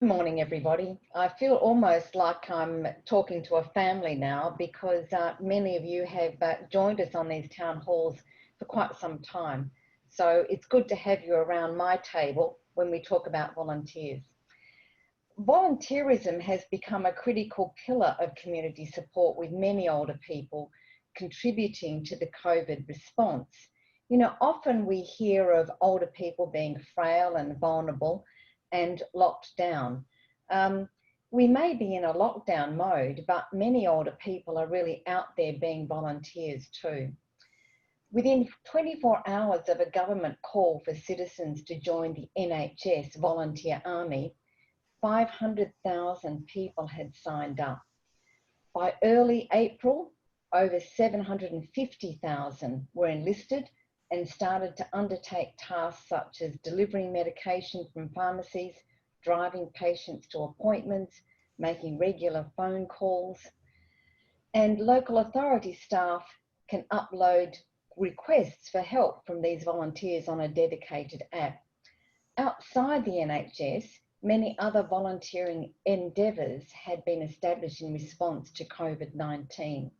Good morning, everybody. I feel almost like I'm talking to a family now because many of you have joined us on these town halls for quite some time. So it's good to have you around my table when we talk about volunteers. Volunteerism has become a critical pillar of community support, with many older people contributing to the COVID response. You know, often we hear of older people being frail and vulnerable and locked down. We may be in a lockdown mode, but many older people are really out there being volunteers too. Within 24 hours of a government call for citizens to join the NHS volunteer army, 500,000 people had signed up. By early April, over 750,000 were enlisted and started to undertake tasks such as delivering medication from pharmacies, driving patients to appointments, making regular phone calls. And local authority staff can upload requests for help from these volunteers on a dedicated app. Outside the NHS, many other volunteering endeavours had been established in response to COVID-19.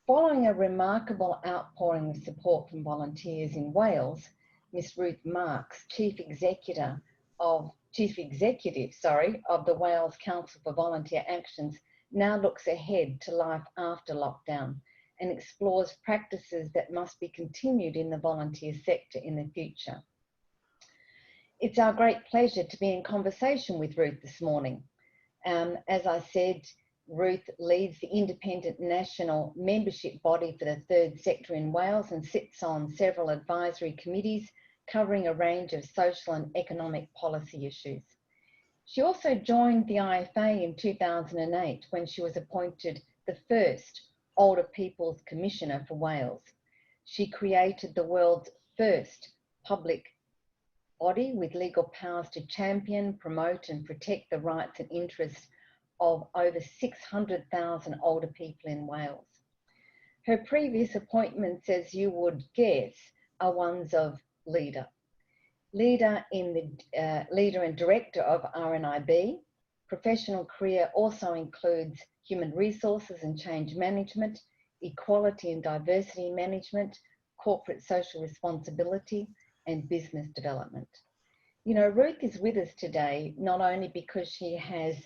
Following a remarkable outpouring of support from volunteers in Wales, Ms. Ruth Marks, Chief Executive of the Wales Council for Volunteer Actions, now looks ahead to life after lockdown and explores practices that must be continued in the volunteer sector in the future. It's our great pleasure to be in conversation with Ruth this morning. As I said, Ruth leads the independent national membership body for the third sector in Wales and sits on several advisory committees covering a range of social and economic policy issues. She also joined the IFA in 2008 when she was appointed the first Older People's Commissioner for Wales. She created the world's first public body with legal powers to champion, promote and protect the rights and interests of over 600,000 older people in Wales. Her previous appointments, as you would guess, are ones of leader and director of RNIB. Professional career also includes human resources and change management, equality and diversity management, corporate social responsibility, and business development. You know, Ruth is with us today not only because she has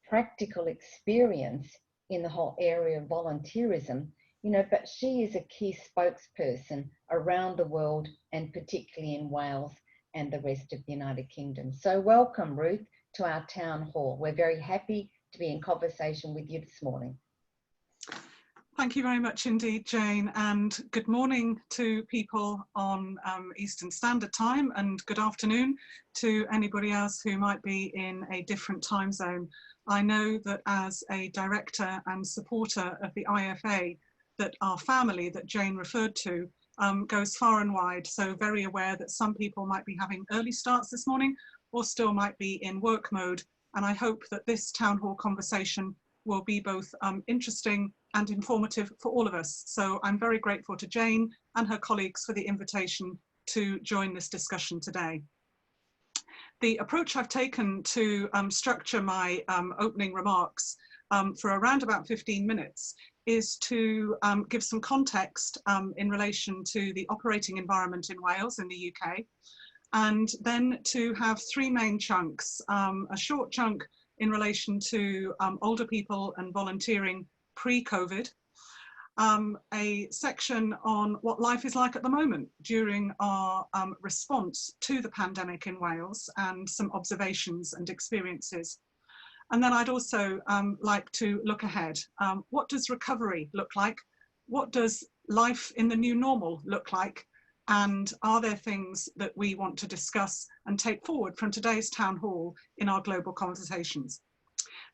practical experience in the whole area of volunteerism, you know, but she is a key spokesperson around the world and particularly in Wales and the rest of the United Kingdom. So welcome, Ruth, to our town hall. We're very happy to be in conversation with you this morning. Thank you very much indeed, Jane, and good morning to people on Eastern Standard Time, and good afternoon to anybody else who might be in a different time zone. I know that as a director and supporter of the IFA, that our family that Jane referred to goes far and wide, so very aware that some people might be having early starts this morning or still might be in work mode, and I hope that this town hall conversation will be both interesting and informative for all of us. So I'm very grateful to Jane and her colleagues for the invitation to join this discussion today. The approach I've taken to structure my opening remarks for around about 15 minutes is to give some context in relation to the operating environment in Wales in the UK, and then to have three main chunks, a short chunk in relation to older people and volunteering pre-COVID, a section on what life is like at the moment during our response to the pandemic in Wales and some observations and experiences. And then I'd also like to look ahead. What does recovery look like? What does life in the new normal look like? And are there things that we want to discuss and take forward from today's town hall in our global conversations?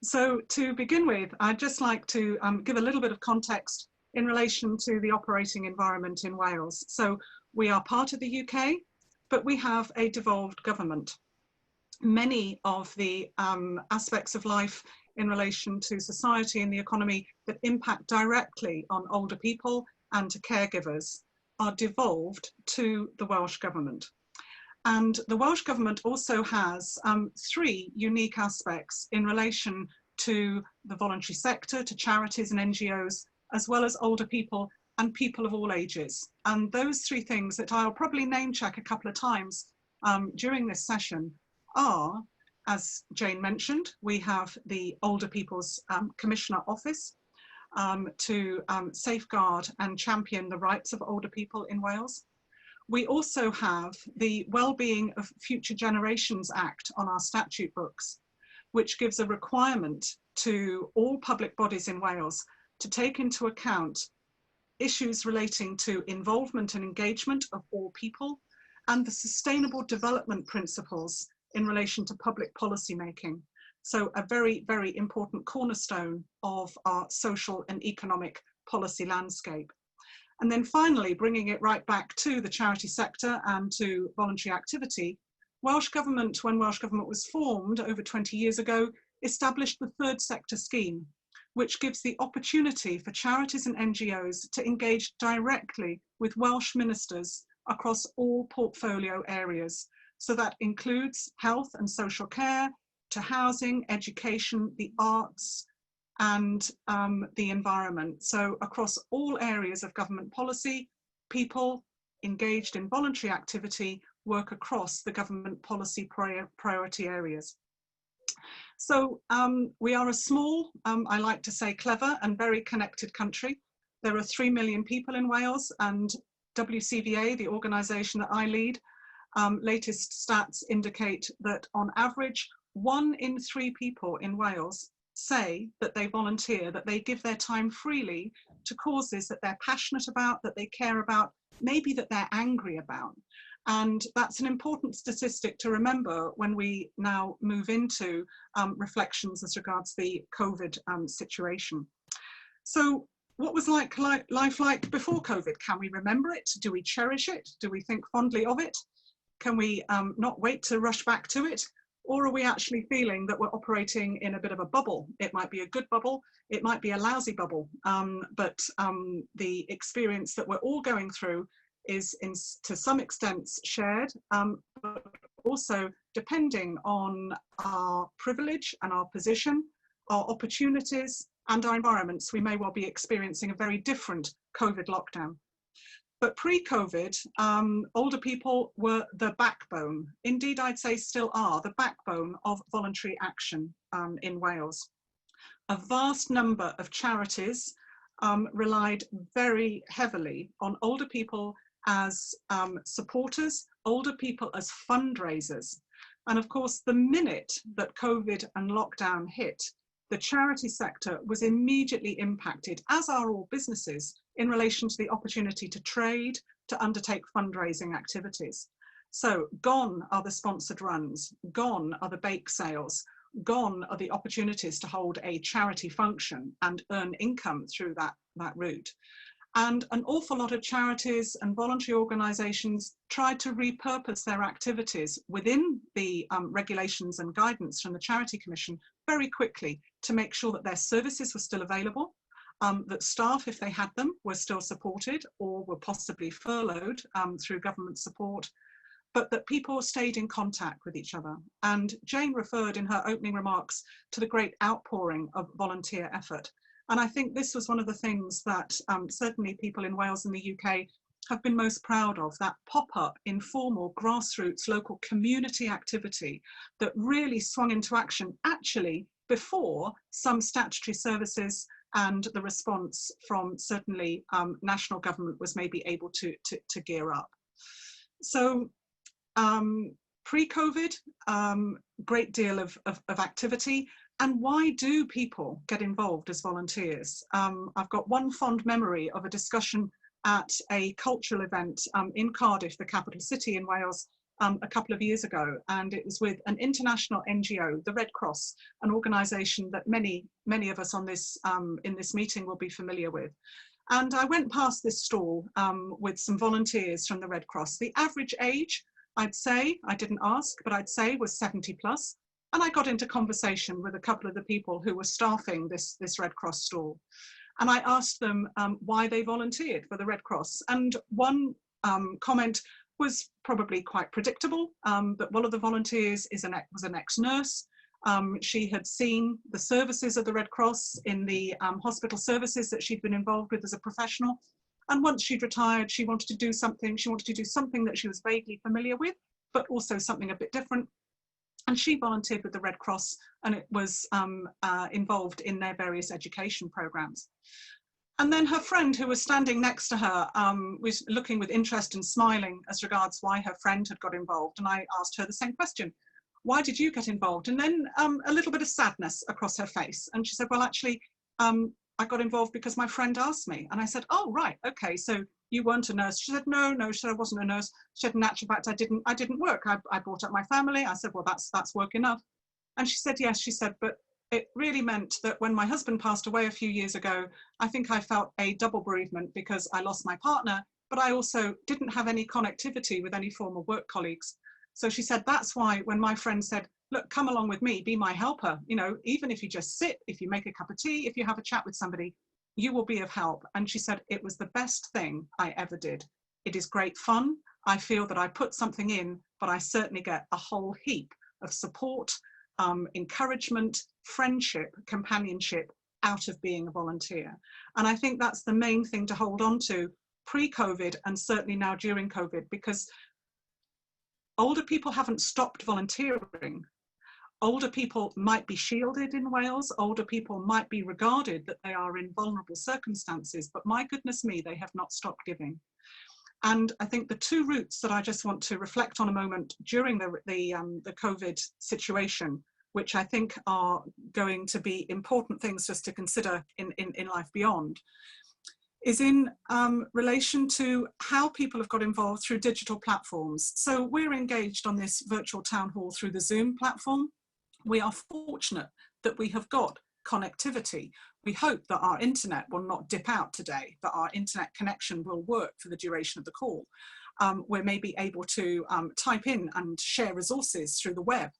So to begin with, I'd just like to give a little bit of context in relation to the operating environment in Wales. So we are part of the UK, but we have a devolved government. Many of the aspects of life in relation to society and the economy that impact directly on older people and to caregivers are devolved to the Welsh Government. And the Welsh Government also has 3 unique aspects in relation to the voluntary sector, to charities and NGOs, as well as older people and people of all ages. And those 3 things that I'll probably name check a couple of times during this session are, as Jane mentioned, we have the Older People's Commissioner Office to safeguard and champion the rights of older people in Wales. We also have the Wellbeing of Future Generations Act on our statute books, which gives a requirement to all public bodies in Wales to take into account issues relating to involvement and engagement of all people and the sustainable development principles in relation to public policy making. So a very, very important cornerstone of our social and economic policy landscape. And then finally, bringing it right back to the charity sector and to voluntary activity, Welsh Government, when Welsh Government was formed over 20 years ago, established the Third Sector Scheme, which gives the opportunity for charities and NGOs to engage directly with Welsh ministers across all portfolio areas. So that includes health and social care, to housing, education, the arts, and the environment. So across all areas of government policy, people engaged in voluntary activity work across the government policy priority areas. So we are a small, I like to say clever and very connected country. There are 3 million people in Wales, and WCVA, the organisation that I lead, latest stats indicate that on average, 1 in 3 people in Wales say that they volunteer, that they give their time freely to causes that they're passionate about, that they care about, maybe that they're angry about. And that's an important statistic to remember when we now move into reflections as regards the COVID situation. So what was life like before COVID? Can we remember it? Do we cherish it? Do we think fondly of it? Can we not wait to rush back to it? Or are we actually feeling that we're operating in a bit of a bubble? It might be a good bubble, it might be a lousy bubble, but the experience that we're all going through is to some extent shared, but also depending on our privilege and our position, our opportunities and our environments, we may well be experiencing a very different COVID lockdown. But pre-COVID, older people were the backbone, indeed I'd say still are, the backbone of voluntary action in Wales. A vast number of charities relied very heavily on older people as supporters, older people as fundraisers. And of course, the minute that COVID and lockdown hit, the charity sector was immediately impacted, as are all businesses, in relation to the opportunity to trade, to undertake fundraising activities. So gone are the sponsored runs, gone are the bake sales, gone are the opportunities to hold a charity function and earn income through that route. And an awful lot of charities and voluntary organisations tried to repurpose their activities within the regulations and guidance from the Charity Commission very quickly to make sure that their services were still available, that staff, if they had them, were still supported or were possibly furloughed through government support, but that people stayed in contact with each other. And Jane referred in her opening remarks to the great outpouring of volunteer effort. And I think this was one of the things that certainly people in Wales and the UK have been most proud of, that pop-up, informal, grassroots, local community activity that really swung into action actually before some statutory services and the response from certainly national government was maybe able to gear up. So pre-COVID, great deal of activity. And why do people get involved as volunteers? I've got one fond memory of a discussion at a cultural event in Cardiff, the capital city in Wales, a couple of years ago, and it was with an international NGO, the Red Cross, an organisation that many of us on this in this meeting will be familiar with. And I went past this stall with some volunteers from the Red Cross. The average age, I'd say, I didn't ask, but I'd say was 70 plus. And I got into conversation with a couple of the people who were staffing this Red Cross stall. And I asked them why they volunteered for the Red Cross. And one comment was probably quite predictable, but one of the volunteers was an ex-nurse. She had seen the services of the Red Cross in the hospital services that she'd been involved with as a professional. And once she'd retired, she wanted to do something. She wanted to do something that she was vaguely familiar with, but also something a bit different. And she volunteered with the Red Cross, and it was involved in their various education programs. And then her friend, who was standing next to her, was looking with interest and smiling as regards why her friend had got involved. And I asked her the same question: why did you get involved? And then a little bit of sadness across her face. And she said, well, actually, I got involved because my friend asked me. And I said, oh, right, okay, so you weren't a nurse. She said, no, she said, I wasn't a nurse. She said, in actual fact, I didn't work. I brought up my family. I said, well, that's work enough. And she said, yes, she said, but it really meant that when my husband passed away a few years ago, I think I felt a double bereavement because I lost my partner, but I also didn't have any connectivity with any former work colleagues. So she said, that's why when my friend said, look, come along with me, be my helper, you know, even if you just sit, if you make a cup of tea, if you have a chat with somebody, you will be of help. And she said, it was the best thing I ever did. It is great fun. I feel that I put something in, but I certainly get a whole heap of support, encouragement, friendship, companionship out of being a volunteer. And I think that's the main thing to hold on to pre-COVID and certainly now during COVID, because older people haven't stopped volunteering. Older people might be shielded in Wales. Older people might be regarded that they are in vulnerable circumstances, but my goodness me, they have not stopped giving. And I think the two routes that I just want to reflect on a moment during the COVID situation, which I think are going to be important things just to consider in life beyond, is in relation to how people have got involved through digital platforms. So we're engaged on this virtual town hall through the Zoom platform. We are fortunate that we have got connectivity. We hope that our internet will not dip out today, that our internet connection will work for the duration of the call. We're maybe able to type in and share resources through the web.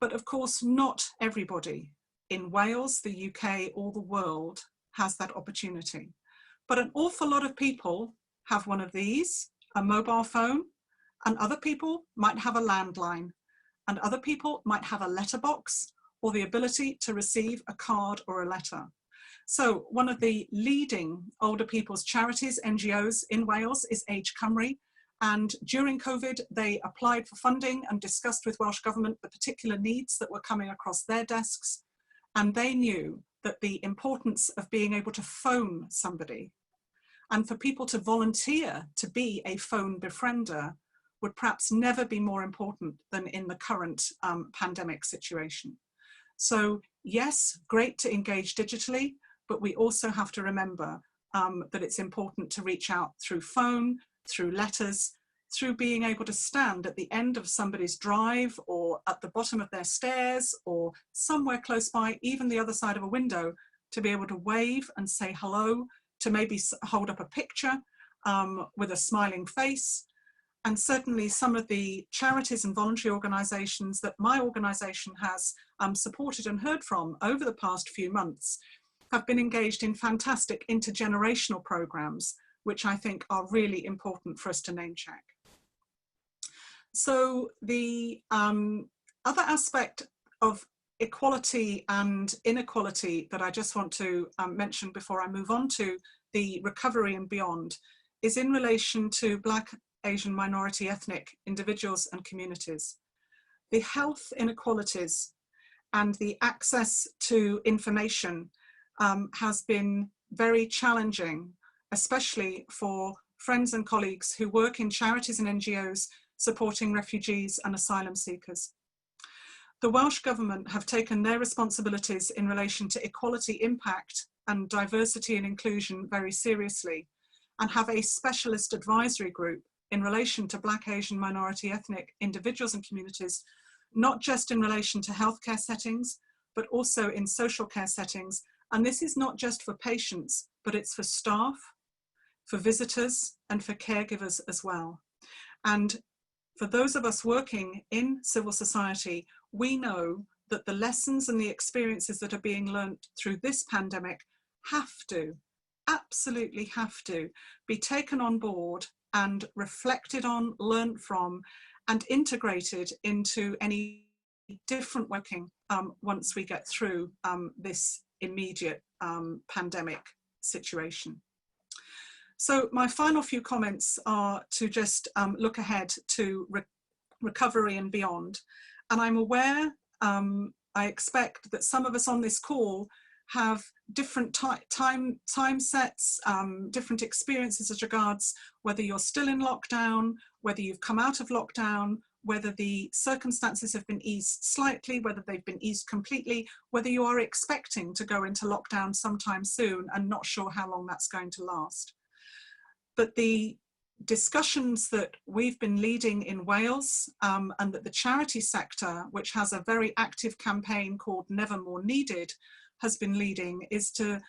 But of course, not everybody in Wales, the UK, or the world has that opportunity. But an awful lot of people have one of these, a mobile phone, and other people might have a landline, and other people might have a letterbox or the ability to receive a card or a letter. So one of the leading older people's charities, NGOs in Wales, is Age Cymru. And during COVID, they applied for funding and discussed with Welsh Government the particular needs that were coming across their desks. And they knew that the importance of being able to phone somebody and for people to volunteer to be a phone befriender would perhaps never be more important than in the current pandemic situation. So yes, great to engage digitally, but we also have to remember that it's important to reach out through phone, through letters, through being able to stand at the end of somebody's drive or at the bottom of their stairs or somewhere close by, even the other side of a window, to be able to wave and say hello, to maybe hold up a picture with a smiling face. And certainly some of the charities and voluntary organisations that my organisation has supported and heard from over the past few months have been engaged in fantastic intergenerational programmes, which I think are really important for us to name check. So the other aspect of equality and inequality that I just want to mention before I move on to the recovery and beyond is in relation to Black, Asian, minority, ethnic individuals and communities. The health inequalities and the access to information has been very challenging, especially for friends and colleagues who work in charities and NGOs supporting refugees and asylum seekers. The Welsh Government have taken their responsibilities in relation to equality impact and diversity and inclusion very seriously and have a specialist advisory group in relation to Black, Asian, minority, ethnic individuals and communities, not just in relation to healthcare settings, but also in social care settings. And this is not just for patients, but it's for staff, for visitors, and for caregivers as well. And for those of us working in civil society, we know that the lessons and the experiences that are being learnt through this pandemic have to, absolutely have to, be taken on board and reflected on, learnt from, and integrated into any different working once we get through this immediate pandemic situation. So my final few comments are to just look ahead to recovery and beyond. And I'm aware, I expect that some of us on this call have different time sets, different experiences as regards whether you're still in lockdown, whether you've come out of lockdown, whether the circumstances have been eased slightly, whether they've been eased completely, whether you are expecting to go into lockdown sometime soon and not sure how long that's going to last. But the discussions that we've been leading in Wales and that the charity sector, which has a very active campaign called Never More Needed, has been leading, is to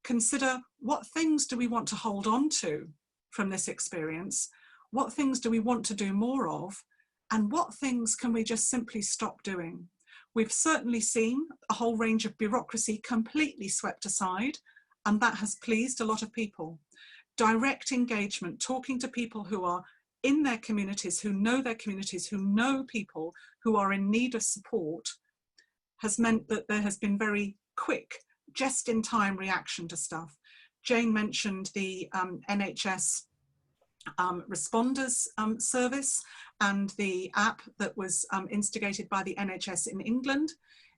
consider what things do we want to hold on to from this experience, what things do we want to do more of, and what things can we just simply stop doing. We've certainly seen a whole range of bureaucracy completely swept aside, and that has pleased a lot of people. Direct engagement, talking to people who are in their communities, who know people who are in need of support, has meant that there has been very quick, just-in-time reaction to stuff. Jane mentioned the NHS responders service and the app that was instigated by the NHS in England.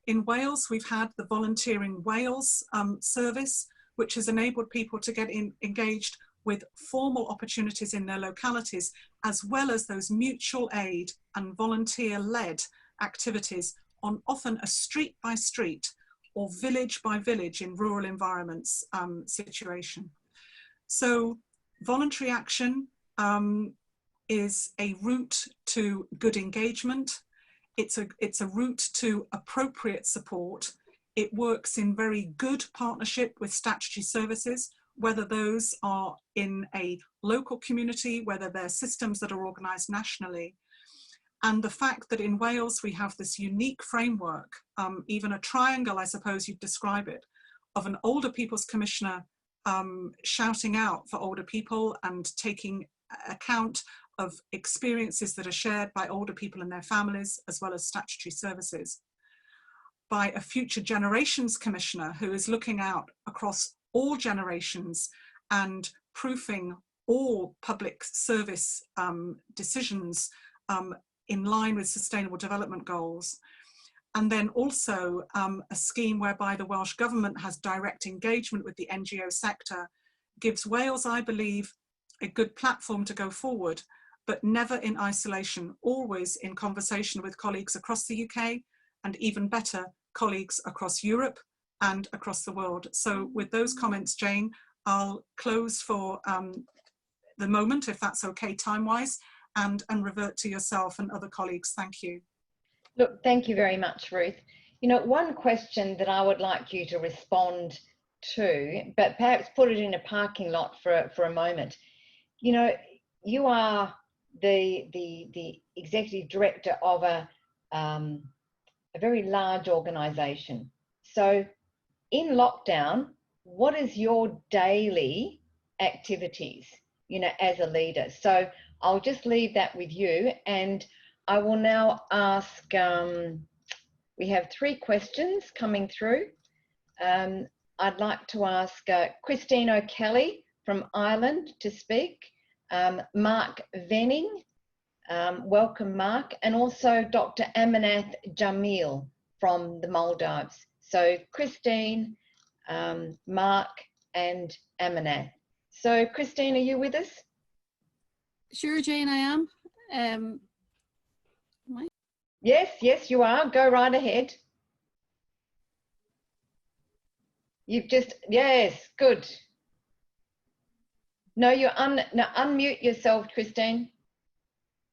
In Wales, we've had the Volunteering Wales service, which has enabled people to get engaged with formal opportunities in their localities, as well as those mutual aid and volunteer-led activities on often a street by street or village by village in rural environments situation. So voluntary action is a route to good engagement. It's a route to appropriate support. It works in very good partnership with statutory services, whether those are in a local community, whether they're systems that are organised nationally. And the fact that in Wales we have this unique framework, even a triangle, I suppose you'd describe it, of an older people's commissioner shouting out for older people and taking account of experiences that are shared by older people and their families, as well as statutory services. By a future generations commissioner who is looking out across all generations and proofing all public service decisions in line with sustainable development goals. And then also a scheme whereby the Welsh Government has direct engagement with the NGO sector, gives Wales, I believe, a good platform to go forward, but never in isolation, always in conversation with colleagues across the UK, and even better, colleagues across Europe and across the world. So with those comments, Jane, I'll close for the moment, if that's okay time-wise, and revert to yourself and other colleagues. Thank you. Look, thank you very much, Ruth. You know, one question that I would like you to respond to, but perhaps put it in a parking lot for a moment. You know, you are the executive director of a very large organisation. So in lockdown, what is your daily activities, you know, as a leader? So I'll just leave that with you, and I will now ask, we have 3 questions coming through. I'd like to ask Christine O'Kelly from Ireland to speak, Mark Venning, welcome Mark, and also Dr. Aminath Jameel from the Maldives. So Christine, Mark and Aminath. So Christine, are you with us? Sure, Jane, I am. Yes, you are. Go right ahead. You've just, yes, good. No, unmute yourself, Christine.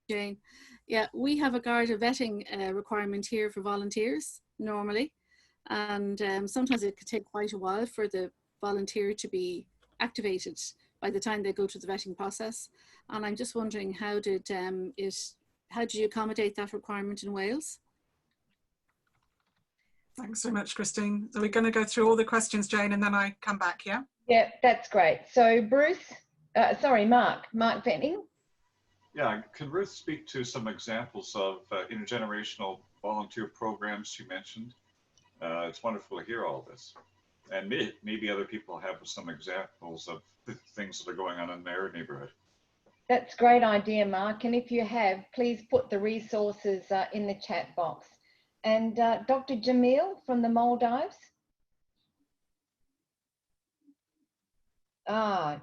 Jane, yeah, we have a vetting requirement here for volunteers normally, and sometimes it could take quite a while for the volunteer to be activated by the time they go through the vetting process. And I'm just wondering, how did you accommodate that requirement in Wales? Thanks so much, Christine. So we're going to go through all the questions, Jane, and then I come back, yeah? Yeah, that's great. So Bruce, sorry, Mark Venning. Yeah, can Ruth speak to some examples of intergenerational volunteer programs she mentioned? It's wonderful to hear all this. And maybe other people have some examples of the things that are going on in their neighborhood. That's a great idea, Mark. And if you have, please put the resources in the chat box. And Dr. Jameel from the Maldives. Yeah.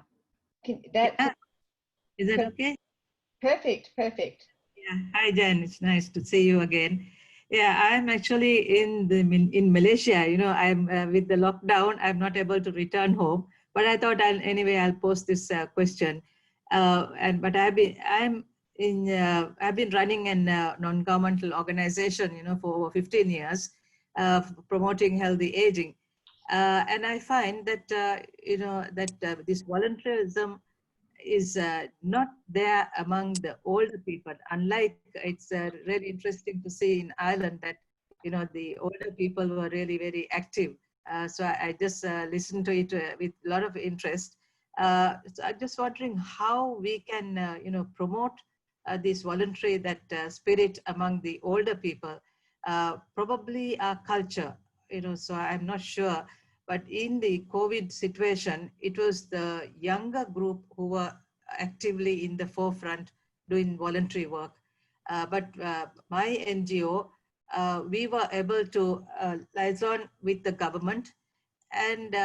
Is that okay? Perfect, perfect. Yeah. Hi, Jen. It's nice to see you again. Yeah, I'm actually in Malaysia. You know, I'm with the lockdown. I'm not able to return home, but I thought I'll post this question. But I've been running a non-governmental organization, you know, for over 15 years, promoting healthy aging. And I find that, this volunteerism is not there among the older people. Unlike, it's really interesting to see in Ireland that, you know, the older people were really very active. So I just listened to it with a lot of interest. So I'm just wondering how we can, promote this voluntary, that spirit among the older people, probably our culture, you know, so I'm not sure. But in the COVID situation, it was the younger group who were actively in the forefront doing voluntary work. But my NGO, we were able to liaison with the government and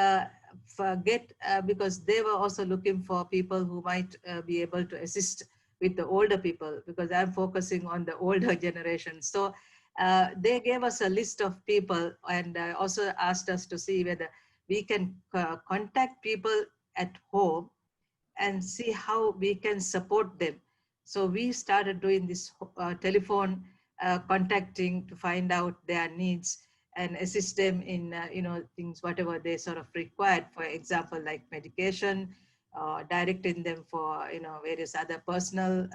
because they were also looking for people who might be able to assist with the older people, because I'm focusing on the older generation. So they gave us a list of people and also asked us to see whether we can contact people at home and see how we can support them. So we started doing this telephone contacting to find out their needs and assist them in things, whatever they sort of required, for example, like medication, directing them for various other personal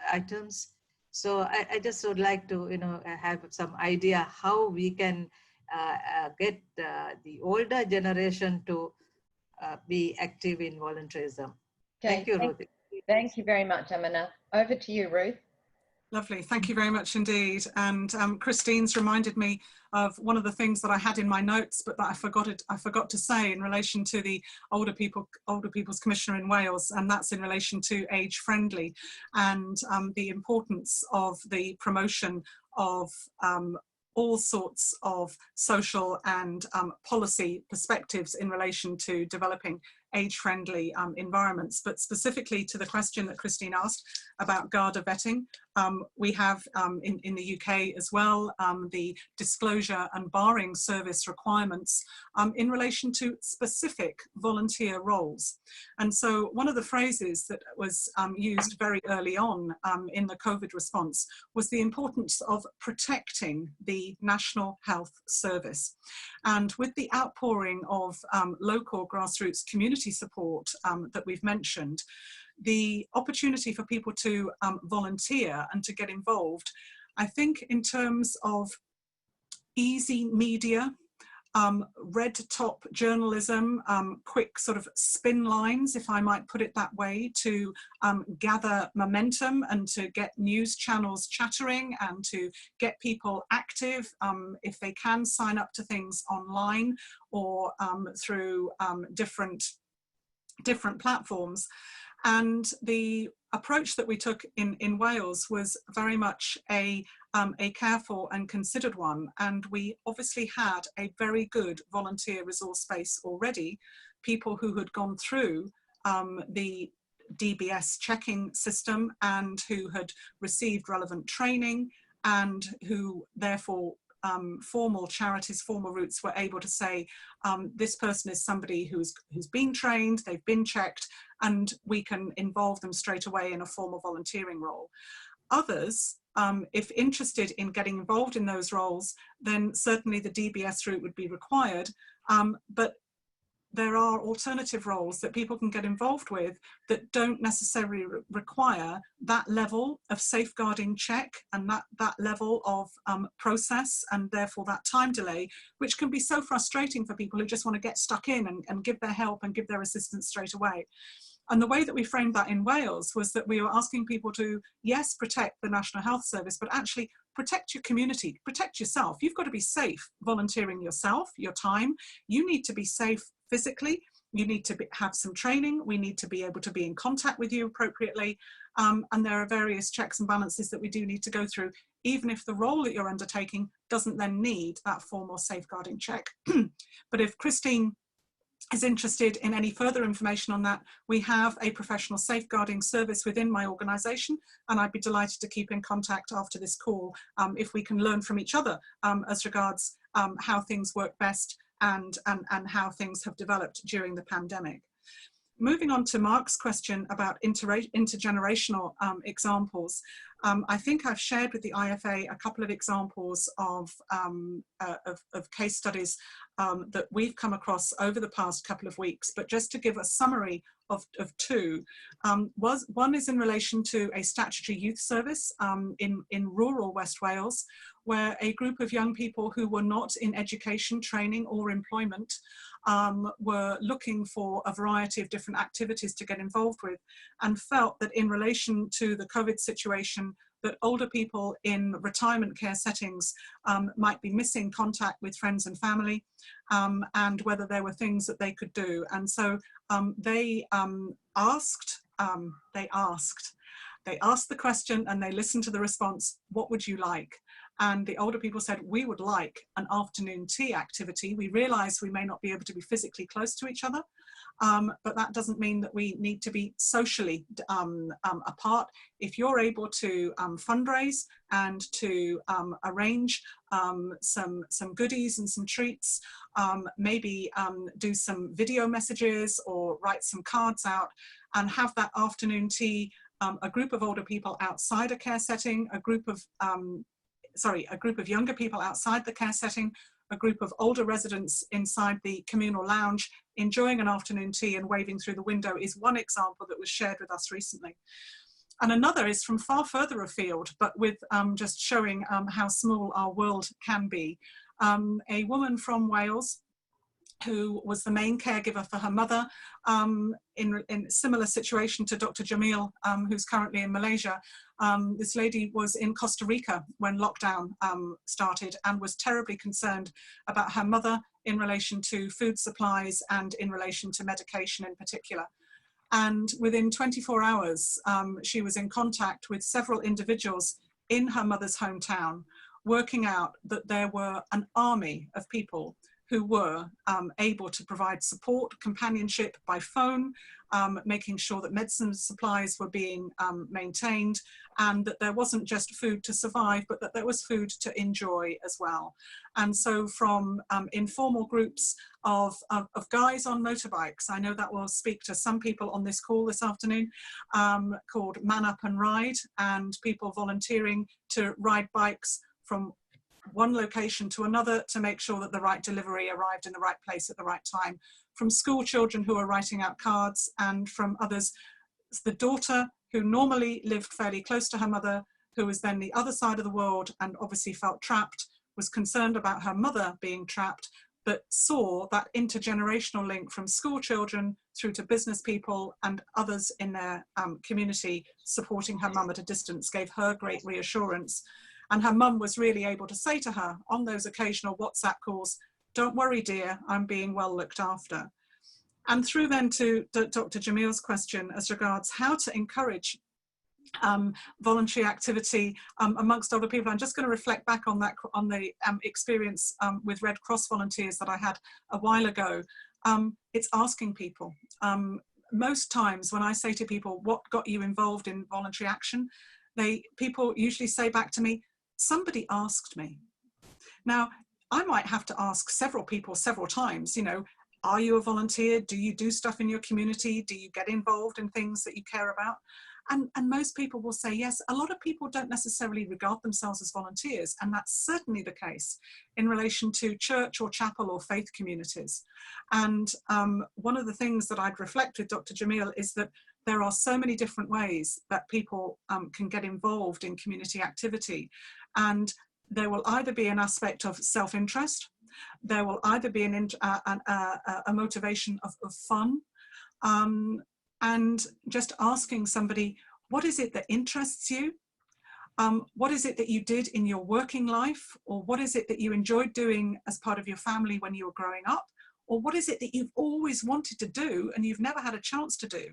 items. So I just would like to have some idea how we can get the older generation to be active in volunteerism. Okay, thank you, Ruth. Thank you very much, Aminath. Over to you, Ruth. Lovely, thank you very much indeed. And Christine's reminded me of one of the things that I had in my notes, but that I forgot to say in relation to the Older People's Commissioner in Wales, and that's in relation to age friendly and the importance of the promotion of all sorts of social and policy perspectives in relation to developing age-friendly environments. But specifically to the question that Christine asked about Garda vetting, we have in the UK as well the disclosure and barring service requirements in relation to specific volunteer roles. And so one of the phrases that was used very early on in the COVID response was the importance of protecting the National Health Service. And with the outpouring of local grassroots community support that we've mentioned, the opportunity for people to volunteer and to get involved, I think in terms of easy media, red top journalism, quick sort of spin lines, if I might put it that way, to gather momentum and to get news channels chattering and to get people active, if they can sign up to things online or through different platforms. And the approach that we took in Wales was very much a careful and considered one. And we obviously had a very good volunteer resource base already, people who had gone through the DBS checking system and who had received relevant training and who therefore formal charities, formal routes were able to say, this person is somebody who's been trained, they've been checked, and we can involve them straight away in a formal volunteering role. Others, if interested in getting involved in those roles, then certainly the DBS route would be required, but there are alternative roles that people can get involved with that don't necessarily require that level of safeguarding check and that level of process, and therefore that time delay, which can be so frustrating for people who just want to get stuck in and give their help and give their assistance straight away. And the way that we framed that in Wales was that we were asking people to, yes, protect the National Health Service, but actually protect your community, protect yourself. You've got to be safe volunteering yourself, your time. You need to be safe physically. You need to have some training. We need to be able to be in contact with you appropriately. And there are various checks and balances that we do need to go through, even if the role that you're undertaking doesn't then need that formal safeguarding check. But if Christine is interested in any further information on that, we have a professional safeguarding service within my organisation, and I'd be delighted to keep in contact after this call if we can learn from each other as regards how things work best and how things have developed during the pandemic. Moving on to Mark's question about intergenerational examples, I think I've shared with the IFA a couple of examples of case studies that we've come across over the past couple of weeks, but just to give a summary of two. One is in relation to a statutory youth service in rural West Wales, where a group of young people who were not in education, training or employment were looking for a variety of different activities to get involved with, and felt that in relation to the COVID situation, that older people in retirement care settings might be missing contact with friends and family, and whether there were things that they could do. And so they asked the question and they listened to the response, what would you like? And the older people said, we would like an afternoon tea activity. We realise we may not be able to be physically close to each other, but that doesn't mean that we need to be socially apart. If you're able to fundraise and to arrange some goodies and some treats, maybe do some video messages or write some cards out and have that afternoon tea, a group of older people outside a care setting, a group of younger people outside the care setting, a group of older residents inside the communal lounge, enjoying an afternoon tea and waving through the window is one example that was shared with us recently. And another is from far further afield, but with just showing how small our world can be. A woman from Wales who was the main caregiver for her mother, in a similar situation to Dr. Jameel, who's currently in Malaysia. This lady was in Costa Rica when lockdown started and was terribly concerned about her mother in relation to food supplies and in relation to medication in particular. And within 24 hours, she was in contact with several individuals in her mother's hometown, working out that there were an army of people who were able to provide support, companionship by phone, making sure that medicine supplies were being maintained, and that there wasn't just food to survive, but that there was food to enjoy as well. And so from informal groups of guys on motorbikes, I know that will speak to some people on this call this afternoon, called Man Up and Ride, and people volunteering to ride bikes from one location to another to make sure that the right delivery arrived in the right place at the right time. From school children who are writing out cards, and from others, the daughter who normally lived fairly close to her mother, who was then the other side of the world and obviously felt trapped, was concerned about her mother being trapped, but saw that intergenerational link from school children through to business people and others in their community supporting her mum at a distance, gave her great reassurance. And her mum was really able to say to her on those occasional WhatsApp calls, don't worry, dear, I'm being well looked after. And through then to Dr. Jameel's question as regards how to encourage voluntary activity amongst older people. I'm just going to reflect back on that, on the experience with Red Cross volunteers that I had a while ago. It's asking people. Most times when I say to people, what got you involved in voluntary action? People usually say back to me, somebody asked me. Now, I might have to ask several people several times, you know, are you a volunteer? Do you do stuff in your community? Do you get involved in things that you care about? And most people will say yes. A lot of people don't necessarily regard themselves as volunteers, and that's certainly the case in relation to church or chapel or faith communities. And one of the things that I'd reflect with Dr. Jameel is that there are so many different ways that people can get involved in community activity. And there will either be an aspect of self-interest, there will either be a motivation of fun, and just asking somebody, what is it that interests you? What is it that you did in your working life? Or what is it that you enjoyed doing as part of your family when you were growing up? Or what is it that you've always wanted to do and you've never had a chance to do?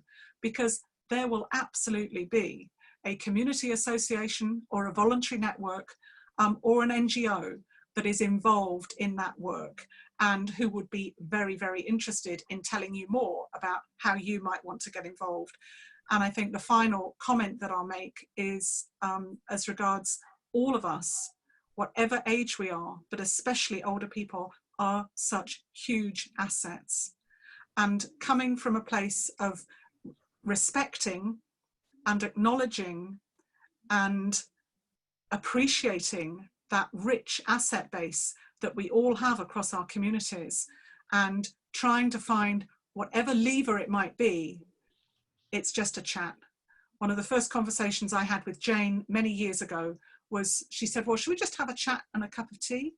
Because there will absolutely be a community association or a voluntary network or an NGO that is involved in that work and who would be very, very interested in telling you more about how you might want to get involved. And I think the final comment that I'll make is as regards all of us, whatever age we are, but especially older people, are such huge assets. And coming from a place of respecting and acknowledging and appreciating that rich asset base that we all have across our communities, and trying to find whatever lever it might be, it's just a chat. One of the first conversations I had with Jane many years ago was, she said, well, should we just have a chat and a cup of tea?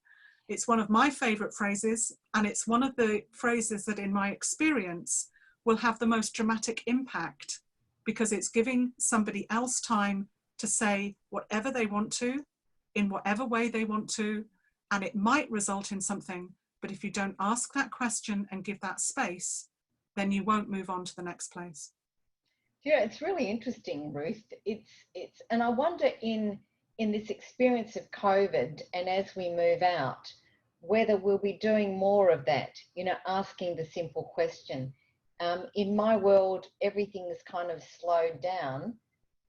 It's one of my favorite phrases, and it's one of the phrases that in my experience will have the most dramatic impact, because it's giving somebody else time to say whatever they want to, in whatever way they want to, and it might result in something, but if you don't ask that question and give that space, then you won't move on to the next place. Yeah, it's really interesting, Ruth. And I wonder in this experience of COVID, and as we move out, whether we'll be doing more of that, you know, asking the simple question. In my world, everything's kind of slowed down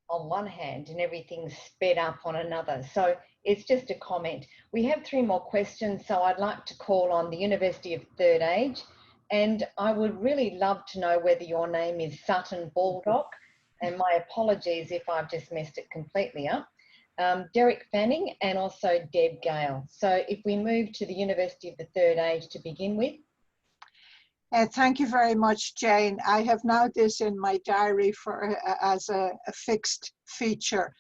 on one hand and everything's sped up on another. So it's just a comment. We have 3 more questions, so I'd like to call on the University of Third Age. And I would really love to know whether your name is Sutton Baldock, and my apologies if I've just messed it completely up. Derek Fanning and also Deb Gale. So if we move to the University of the Third Age to begin with. Thank you very much, Jane. I have now this in my diary for as a fixed feature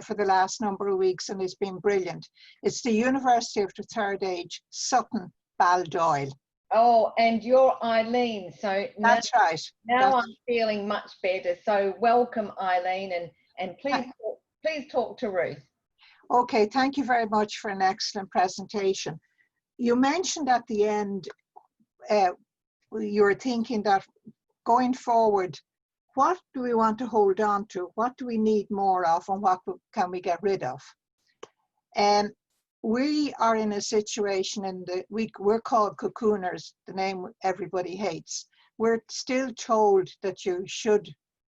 for the last number of weeks, and it's been brilliant. It's the University of the Third Age, Sutton Baldoyle. Oh, and you're Eileen. So that's right. Now I'm feeling much better. So welcome, Eileen, and please talk to Ruth. Okay, thank you very much for an excellent presentation. You mentioned at the end, you were thinking that going forward, what do we want to hold on to? What do we need more of, and what can we get rid of? And we are in a situation we're called cocooners, the name everybody hates. We're still told that you should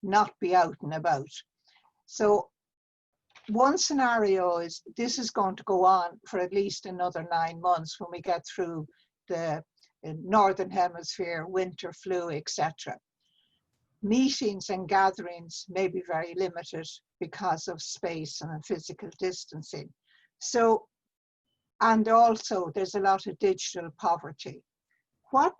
not be out and about. So one scenario is this is going to go on for at least another 9 months when we get through the Northern Hemisphere, winter flu, etc. Meetings and gatherings may be very limited because of space and physical distancing. So, and also there's a lot of digital poverty. What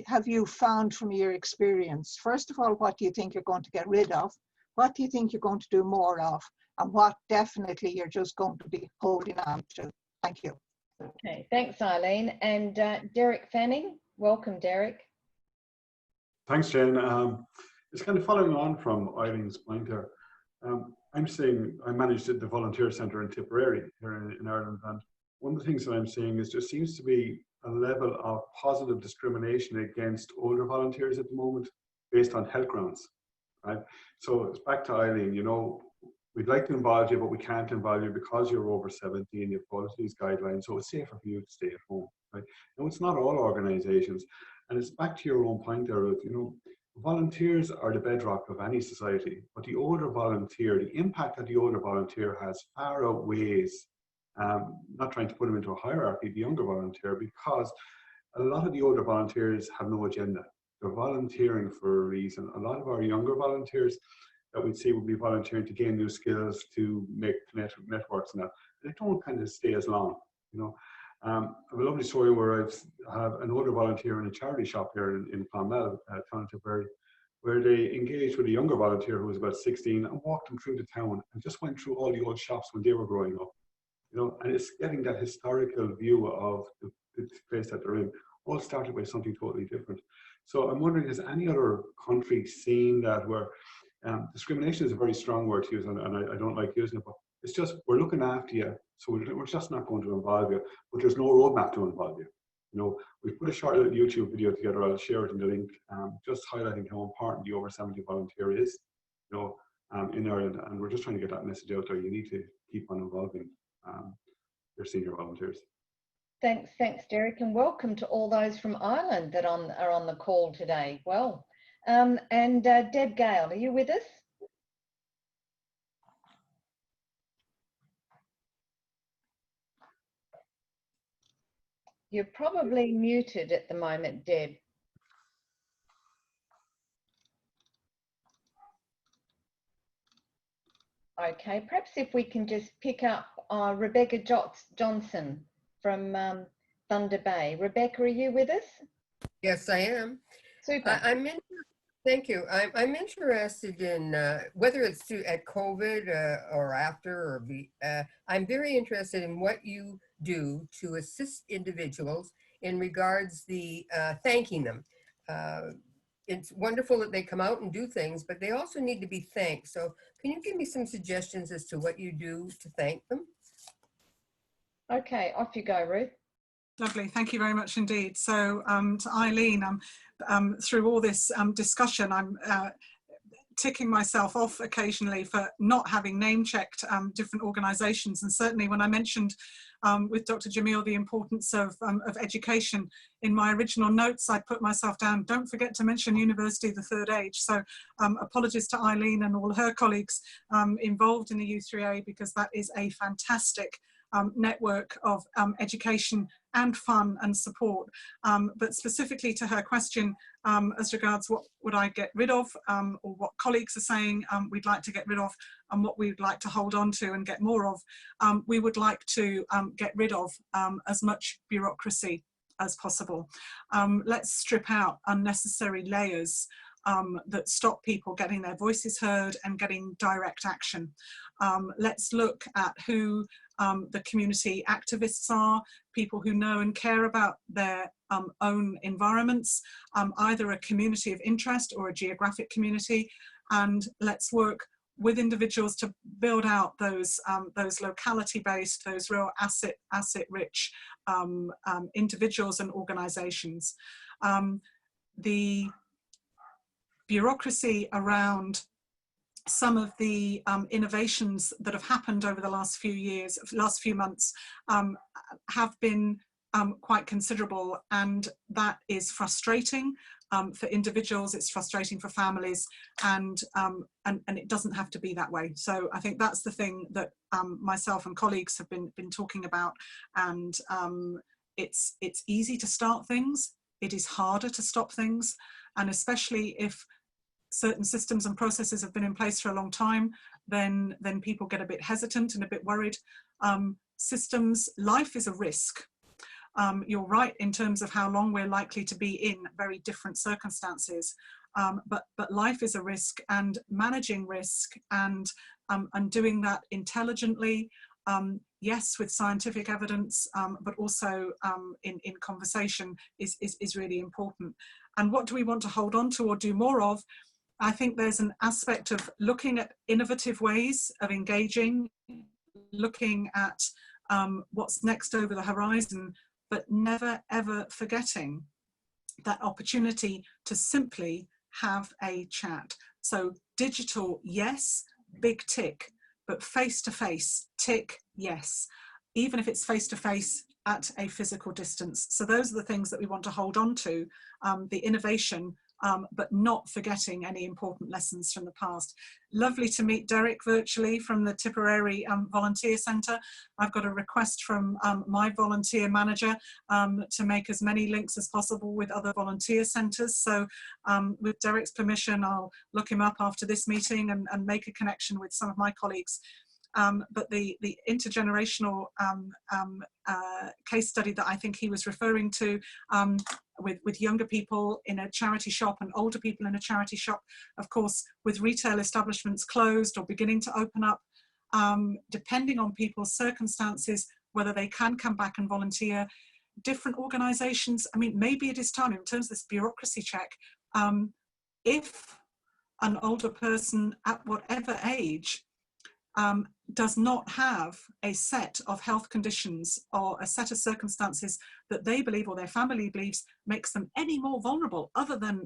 have you found from your experience? First of all, what do you think you're going to get rid of? What do you think you're going to do more of? And what definitely you're just going to be holding on to? Thank you. Okay, thanks, Eileen. And Derek Fanning, welcome, Derek. Thanks, Jane. It's kind of following on from Eileen's point there. I'm saying I managed the volunteer centre in Tipperary here in Ireland, and one of the things that I'm seeing is there seems to be a level of positive discrimination against older volunteers at the moment based on health grounds. Right? So it's back to Eileen, you know, we'd like to involve you, but we can't involve you because you're over 70 and you've followed these guidelines, so it's safer for you to stay at home. Right? Now, it's not all organisations, and it's back to your own point there, Ruth, you know, volunteers are the bedrock of any society, but the older volunteer, the impact that the older volunteer has far outweighs, not trying to put them into a hierarchy, the younger volunteer, because a lot of the older volunteers have no agenda. They're volunteering for a reason. A lot of our younger volunteers that we'd see would be volunteering to gain new skills, to make networks and that. They don't kind of stay as long, you know. I have a lovely story where I have an older volunteer in a charity shop here in Clonmel, town of Tipperary, where they engaged with a younger volunteer who was about 16 and walked them through the town and just went through all the old shops when they were growing up, you know. And it's getting that historical view of the place that they're in. All started by something totally different. So I'm wondering, has any other country seen that where discrimination is a very strong word to use, and I don't like using it, but it's just, we're looking after you, so we're just not going to involve you, but there's no roadmap to involve you. You know, we've put a short little YouTube video together, I'll share it in the link, just highlighting how important the over 70 volunteer is, you know, in Ireland, and we're just trying to get that message out there. You need to keep on involving your senior volunteers. Thanks, Derek, and welcome to all those from Ireland that are on the call today. Well, and Deb Gale, are you with us? You're probably muted at the moment, Deb. Okay, perhaps if we can just pick up Rebecca Johnson from Thunder Bay. Rebecca, are you with us? Yes, I am. Super. Thank you. I'm interested in whether it's at COVID or after, or I'm very interested in what you do to assist individuals in regards the thanking them. It's wonderful that they come out and do things, but they also need to be thanked. So can you give me some suggestions as to what you do to thank them? Okay, off you go, Ruth. Lovely, thank you very much indeed. So to Eileen, through all this discussion, I'm ticking myself off occasionally for not having name-checked different organisations, and certainly when I mentioned with Dr. Jameel the importance of education, in my original notes I put myself down, don't forget to mention University of the Third Age. So apologies to Eileen and all her colleagues involved in the U3A, because that is a fantastic network of education and fun and support. But specifically to her question as regards what would I get rid of, or what colleagues are saying we'd like to get rid of, and what we'd like to hold on to and get more of, we would like to get rid of as much bureaucracy as possible. Let's strip out unnecessary layers that stop people getting their voices heard and getting direct action. Let's look at who the community activists are, people who know and care about their own environments, either a community of interest or a geographic community, and let's work with individuals to build out those locality-based, those real asset-rich individuals and organisations. The bureaucracy around some of the innovations that have happened over the last few months have been quite considerable, and that is frustrating for individuals, it's frustrating for families, and it doesn't have to be that way. So I think that's the thing that myself and colleagues have been talking about, and it's easy to start things, it is harder to stop things, and especially if certain systems and processes have been in place for a long time, then people get a bit hesitant and a bit worried. Systems, life is a risk. You're right in terms of how long we're likely to be in very different circumstances, but life is a risk, and managing risk and doing that intelligently, yes, with scientific evidence, but also in conversation is really important. And what do we want to hold on to or do more of? I think there's an aspect of looking at innovative ways of engaging, looking at what's next over the horizon, but never ever forgetting that opportunity to simply have a chat. So digital, yes, big tick, but face-to-face, tick, yes, even if it's face-to-face at a physical distance. So those are the things that we want to hold on to, the innovation, but not forgetting any important lessons from the past. Lovely to meet Derek virtually from the Tipperary Volunteer Centre. I've got a request from my volunteer manager to make as many links as possible with other volunteer centres. So with Derek's permission, I'll look him up after this meeting and make a connection with some of my colleagues. But the intergenerational case study that I think he was referring to, with younger people in a charity shop and older people in a charity shop, of course, with retail establishments closed or beginning to open up, depending on people's circumstances, whether they can come back and volunteer, different organisations, I mean, maybe it is time in terms of this bureaucracy check, if an older person at whatever age does not have a set of health conditions or a set of circumstances that they believe or their family believes makes them any more vulnerable other than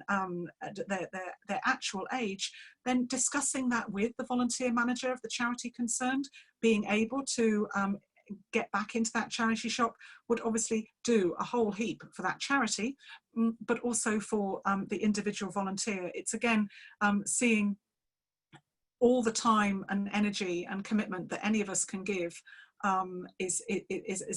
their actual age, then discussing that with the volunteer manager of the charity concerned, being able to get back into that charity shop would obviously do a whole heap for that charity, but also for the individual volunteer. It's again seeing all the time and energy and commitment that any of us can give is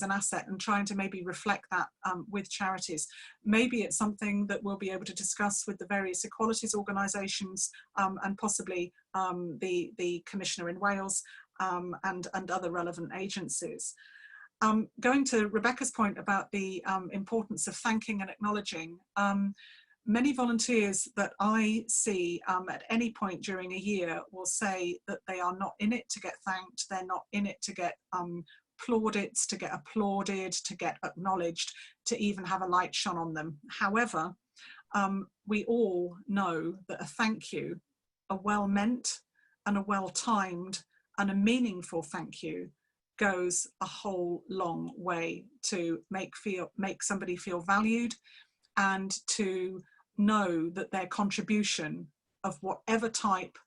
an asset, and trying to maybe reflect that with charities. Maybe it's something that we'll be able to discuss with the various equalities organisations and possibly the Commissioner in Wales and other relevant agencies. Going to Rebecca's point about the importance of thanking and acknowledging, many volunteers that I see at any point during a year will say that they are not in it to get thanked, they're not in it to get plaudits, to get applauded, to get acknowledged, to even have a light shone on them. However, we all know that a thank you, a well-meant and a well-timed and a meaningful thank you, goes a whole long way to make somebody feel valued, and to know that their contribution of whatever type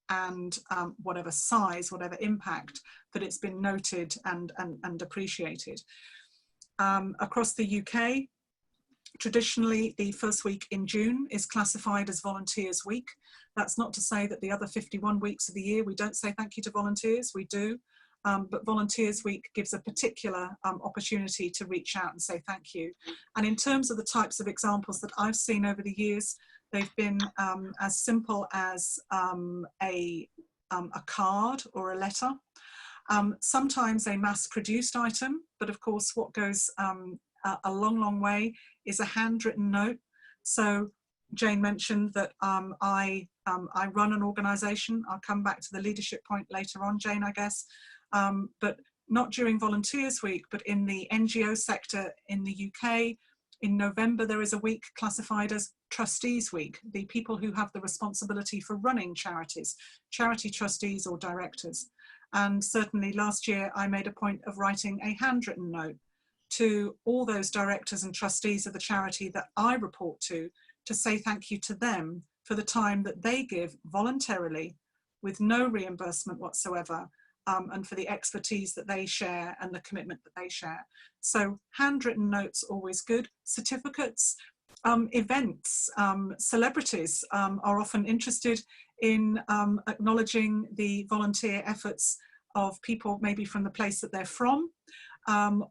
and whatever size, whatever impact, that it's been noted and appreciated. Across the UK, traditionally the first week in June is classified as Volunteers Week. That's not to say that the other 51 weeks of the year we don't say thank you to volunteers, we do. But Volunteers Week gives a particular opportunity to reach out and say thank you. And in terms of the types of examples that I've seen over the years, they've been as simple as a card or a letter. Sometimes a mass-produced item, but of course what goes a long, long way is a handwritten note. So Jane mentioned that I run an organisation. I'll come back to the leadership point later on, Jane, I guess. But not during Volunteers Week, but in the NGO sector in the UK, in November there is a week classified as Trustees Week, the people who have the responsibility for running charities, charity trustees or directors. And certainly last year I made a point of writing a handwritten note to all those directors and trustees of the charity that I report to say thank you to them for the time that they give voluntarily with no reimbursement whatsoever, and for the expertise that they share and the commitment that they share. So handwritten notes, always good. Certificates, events, celebrities are often interested in acknowledging the volunteer efforts of people maybe from the place that they're from,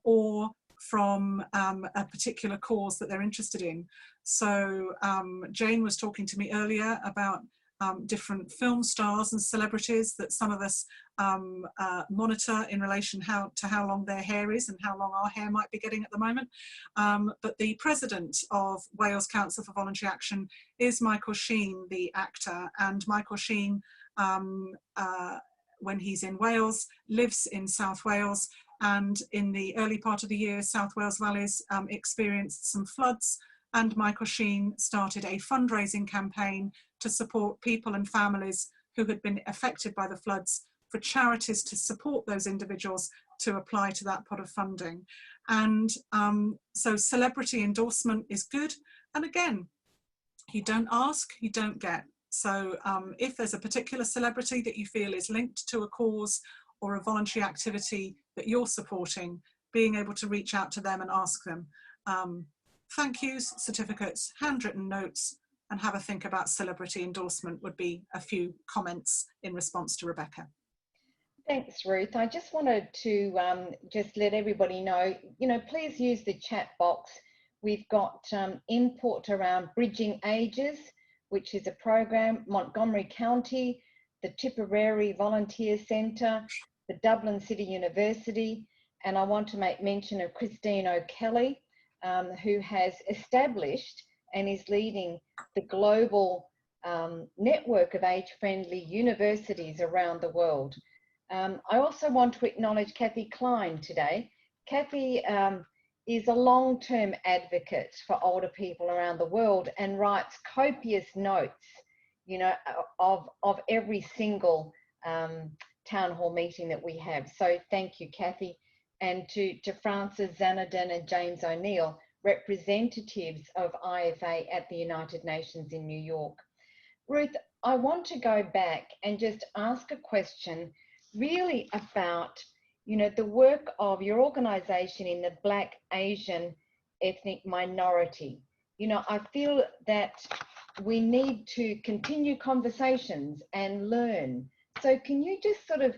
or from a particular cause that they're interested in. So Jane was talking to me earlier about different film stars and celebrities that some of us monitor in relation to how long their hair is and how long our hair might be getting at the moment. But the president of Wales Council for Voluntary Action is Michael Sheen, the actor, and Michael Sheen, when he's in Wales, lives in South Wales, and in the early part of the year, South Wales Valleys experienced some floods, and Michael Sheen started a fundraising campaign to support people and families who had been affected by the floods, for charities to support those individuals to apply to that pot of funding. And so celebrity endorsement is good. And again, you don't ask, you don't get. So if there's a particular celebrity that you feel is linked to a cause or a voluntary activity that you're supporting, being able to reach out to them and ask them. Thank yous, certificates, handwritten notes, and have a think about celebrity endorsement would be a few comments in response to Rebecca. Thanks, Ruth. I just wanted to just let everybody know, please use the chat box. We've got input around Bridging Ages, which is a program, Montgomery County, the Tipperary Volunteer Centre, the Dublin City University, and I want to make mention of Christine O'Kelly, who has established and is leading the global network of age-friendly universities around the world. I also want to acknowledge Kathy Klein today. Kathy is a long-term advocate for older people around the world and writes copious notes, you know, of every single town hall meeting that we have. So thank you, Kathy. And to Frances Xanadin and James O'Neill, representatives of IFA at the United Nations in New York. Ruth, I want to go back and just ask a question really about, you know, the work of your organisation in the Black, Asian, ethnic minority. You know, I feel that we need to continue conversations and learn. So can you just sort of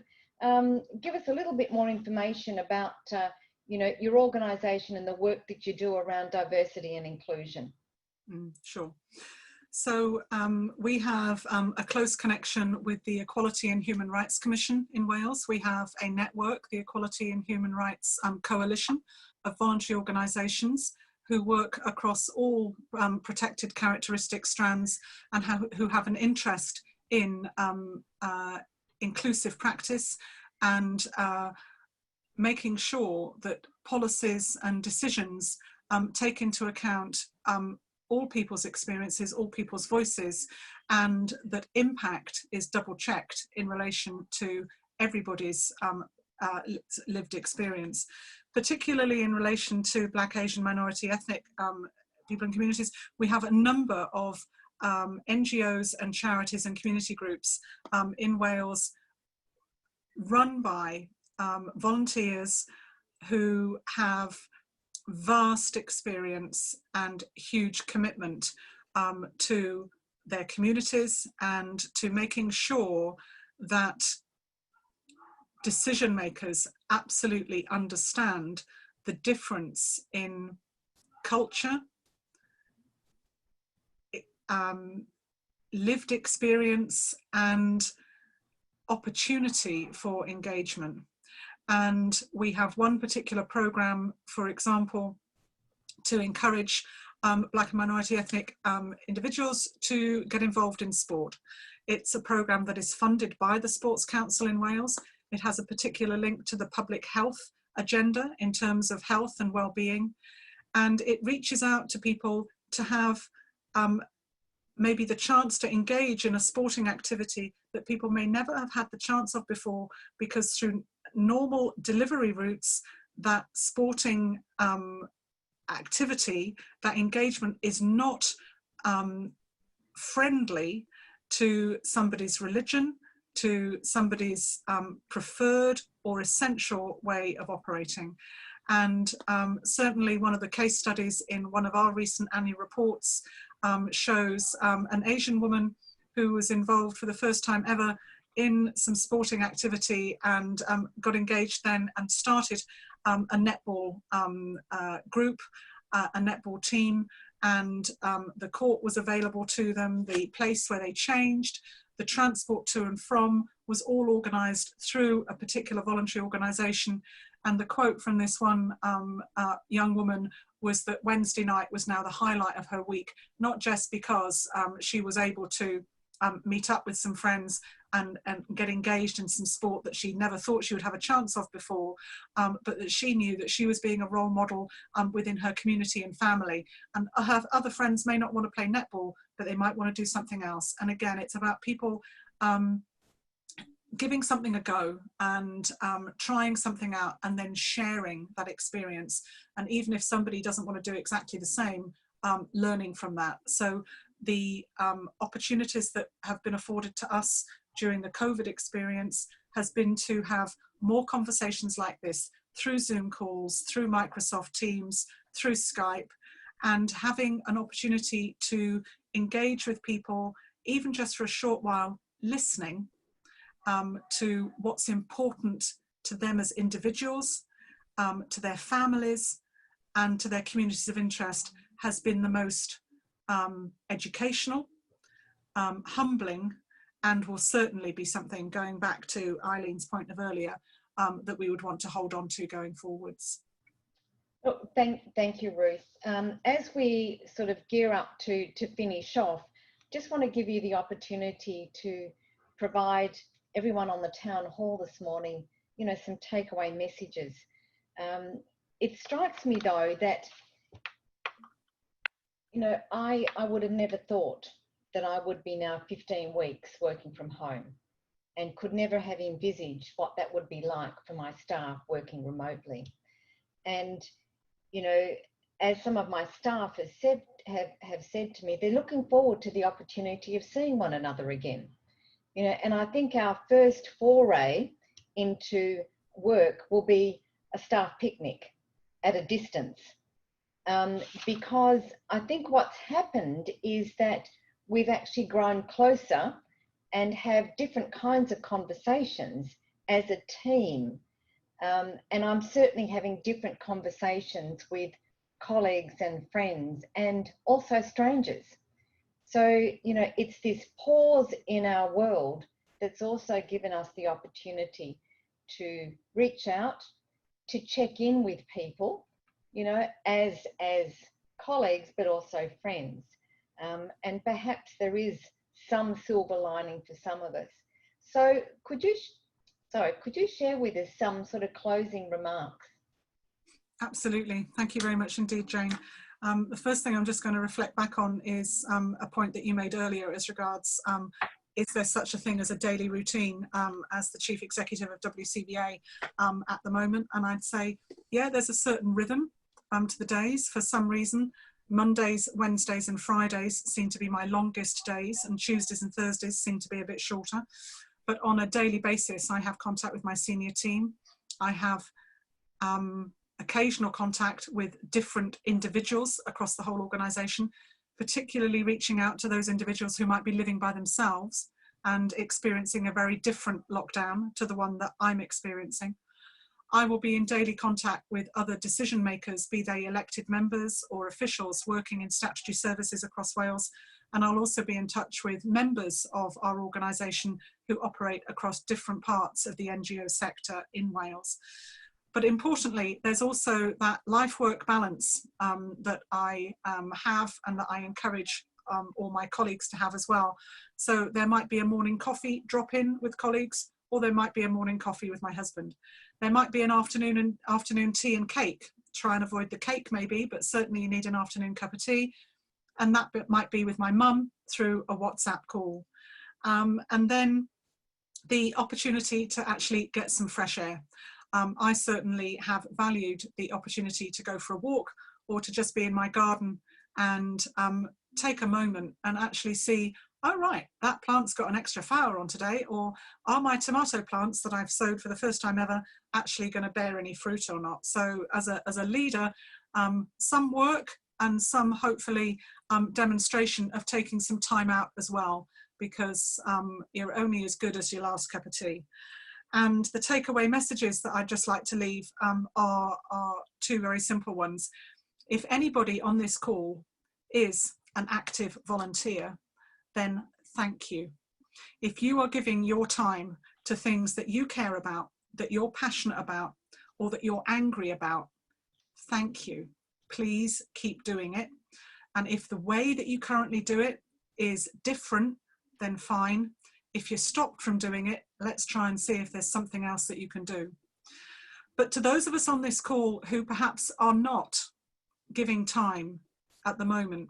give us a little bit more information about, you know, your organisation and the work that you do around diversity and inclusion? Sure. So we have a close connection with the Equality and Human Rights Commission in Wales. We have a network, the Equality and Human Rights Coalition of voluntary organisations who work across all protected characteristic strands and who have an interest in inclusive practice and making sure that policies and decisions take into account all people's experiences, all people's voices, and that impact is double checked in relation to everybody's lived experience, particularly in relation to Black, Asian, minority, ethnic people and communities. We have a number of NGOs and charities and community groups in Wales run by volunteers who have vast experience and huge commitment to their communities and to making sure that decision makers absolutely understand the difference in culture, lived experience and opportunity for engagement. And we have one particular program, for example, to encourage Black and minority ethnic individuals to get involved in sport. It's a program that is funded by the Sports Council in Wales. It has a particular link to the public health agenda in terms of health and well-being. And it reaches out to people to have maybe the chance to engage in a sporting activity that people may never have had the chance of before, because through normal delivery routes, that sporting activity, that engagement is not friendly to somebody's religion, to somebody's preferred or essential way of operating. And certainly one of the case studies in one of our recent annual reports shows an Asian woman who was involved for the first time ever in some sporting activity and got engaged then and started a netball group, a netball team, and the court was available to them, the place where they changed, the transport to and from was all organised through a particular voluntary organisation. And the quote from this one young woman was that Wednesday night was now the highlight of her week, not just because she was able to meet up with some friends and get engaged in some sport that she never thought she would have a chance of before, but that she knew that she was being a role model within her community and family. And her other friends may not want to play netball, but they might want to do something else. And again, it's about people giving something a go and trying something out and then sharing that experience. And even if somebody doesn't want to do exactly the same, learning from that. So the opportunities that have been afforded to us during the COVID experience has been to have more conversations like this through Zoom calls, through Microsoft Teams, through Skype, and having an opportunity to engage with people, even just for a short while, listening to what's important to them as individuals, to their families, and to their communities of interest has been the most educational, humbling, and will certainly be something, going back to Eileen's point of earlier, that we would want to hold on to going forwards. Oh, thank you, Ruth. As we sort of gear up to finish off, just want to give you the opportunity to provide everyone on the town hall this morning, you know, some takeaway messages. it strikes me though that, you know, I would have never thought that I would be now 15 weeks working from home, and could never have envisaged what that would be like for my staff working remotely. And, you know, as some of my staff have said to me, they're looking forward to the opportunity of seeing one another again. You know, and I think our first foray into work will be a staff picnic at a distance. Because I think what's happened is that we've actually grown closer and have different kinds of conversations as a team. And I'm certainly having different conversations with colleagues and friends, and also strangers. So, you know, it's this pause in our world that's also given us the opportunity to reach out, to check in with people, you know, as colleagues, but also friends. And perhaps there is some silver lining for some of us. So could you share with us some sort of closing remarks? Absolutely. Thank you very much indeed, Jane. The first thing I'm just going to reflect back on is a point that you made earlier as regards, is there such a thing as a daily routine as the Chief Executive of WCBA at the moment? And I'd say, yeah, there's a certain rhythm to the days. For some reason, Mondays, Wednesdays and Fridays seem to be my longest days, and Tuesdays and Thursdays seem to be a bit shorter. But on a daily basis, I have contact with my senior team. I have occasional contact with different individuals across the whole organisation, particularly reaching out to those individuals who might be living by themselves and experiencing a very different lockdown to the one that I'm experiencing. I will be in daily contact with other decision makers, be they elected members or officials working in statutory services across Wales, and I'll also be in touch with members of our organisation who operate across different parts of the NGO sector in Wales. But importantly, there's also that life-work balance that I have, and that I encourage all my colleagues to have as well. So there might be a morning coffee drop-in with colleagues, or there might be a morning coffee with my husband. There might be an afternoon tea and cake. Try and avoid the cake maybe, but certainly you need an afternoon cup of tea. And that bit might be with my mum through a WhatsApp call. And then the opportunity to actually get some fresh air. I certainly have valued the opportunity to go for a walk, or to just be in my garden and take a moment and actually see, oh right, that plant's got an extra flower on today, or are my tomato plants that I've sowed for the first time ever actually going to bear any fruit or not? So as a leader, some work and some hopefully demonstration of taking some time out as well, because you're only as good as your last cup of tea. And the takeaway messages that I'd just like to leave are two very simple ones. If anybody on this call is an active volunteer, then thank you. If you are giving your time to things that you care about, that you're passionate about, or that you're angry about, thank you. Please keep doing it. And if the way that you currently do it is different, then fine. If you're stopped from doing it, let's try and see if there's something else that you can do. But to those of us on this call who perhaps are not giving time at the moment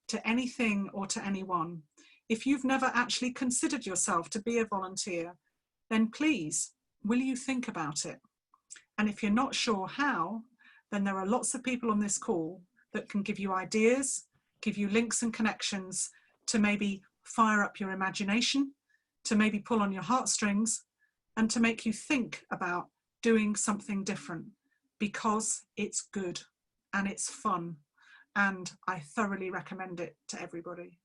to anything or to anyone, if you've never actually considered yourself to be a volunteer, then please, will you think about it? And if you're not sure how, then there are lots of people on this call that can give you ideas, give you links and connections to maybe fire up your imagination, to maybe pull on your heartstrings, and to make you think about doing something different, because it's good and it's fun, and I thoroughly recommend it to everybody.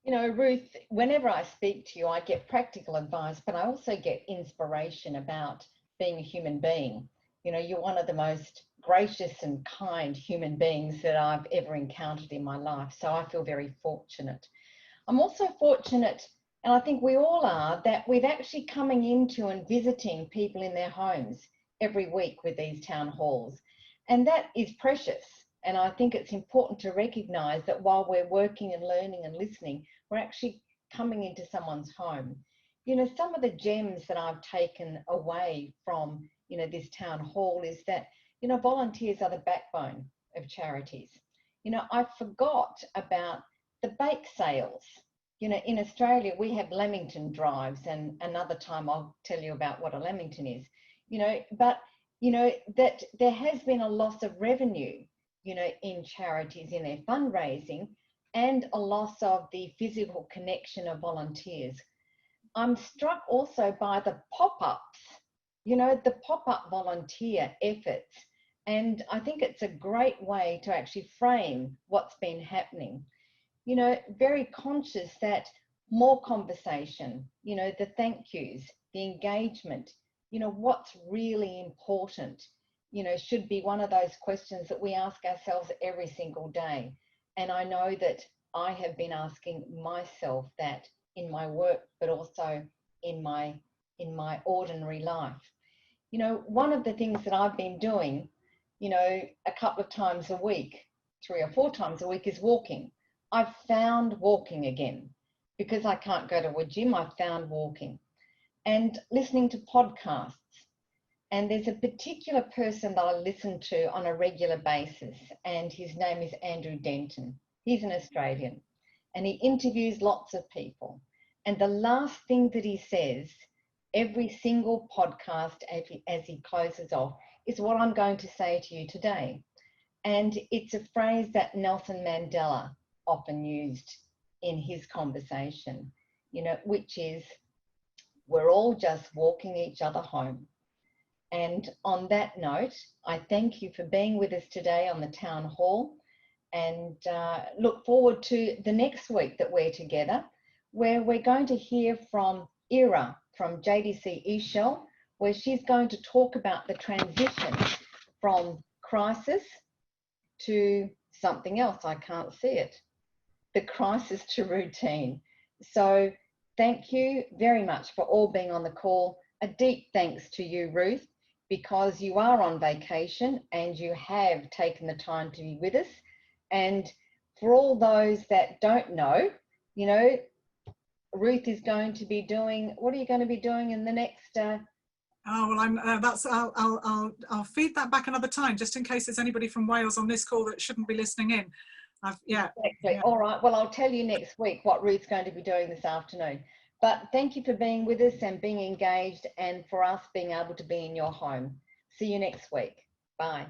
You know, Ruth, whenever I speak to you, I get practical advice, but I also get inspiration about being a human being. You know, you're one of the most gracious and kind human beings that I've ever encountered in my life, so I feel very fortunate. I'm also fortunate, and I think we all are, that we're actually coming into and visiting people in their homes every week with these town halls. And that is precious. And I think it's important to recognise that while we're working and learning and listening, we're actually coming into someone's home. You know, some of the gems that I've taken away from, you know, this town hall is that, You know, volunteers are the backbone of charities. You know, I forgot about the bake sales. You know, in Australia, we have Lamington drives, and another time I'll tell you about what a Lamington is. You know, but, you know, that there has been a loss of revenue, you know, in charities in their fundraising, and a loss of the physical connection of volunteers. I'm struck also by the pop-ups, you know, the pop-up volunteer efforts. And I think it's a great way to actually frame what's been happening. You know, very conscious that more conversation, you know, the thank yous, the engagement, you know, what's really important, you know, should be one of those questions that we ask ourselves every single day. And I know that I have been asking myself that in my work, but also in my ordinary life. You know, one of the things that I've been doing, you know, a couple of times a week, 3 or 4 times a week, is walking. I've found walking again because I can't go to a gym. I've found walking and listening to podcasts. And there's a particular person that I listen to on a regular basis, and his name is Andrew Denton. He's an Australian, and he interviews lots of people. And the last thing that he says, every single podcast as he closes off, is what I'm going to say to you today. And it's a phrase that Nelson Mandela often used in his conversation, you know, which is, we're all just walking each other home. And on that note, I thank you for being with us today on the Town Hall, and look forward to the next week that we're together, where we're going to hear from Ira from JDC eShell, where she's going to talk about the transition from crisis to something else. I can't see it. The crisis to routine. So thank you very much for all being on the call. A deep thanks to you, Ruth, because you are on vacation and you have taken the time to be with us. And for all those that don't know, you know, Ruth is going to be doing, what are you going to be doing in the next? Oh, well, I'll feed that back another time, just in case there's anybody from Wales on this call that shouldn't be listening in. Yeah. Exactly. Yeah. All right. Well, I'll tell you next week what Ruth's going to be doing this afternoon. But thank you for being with us and being engaged, and for us being able to be in your home. See you next week. Bye.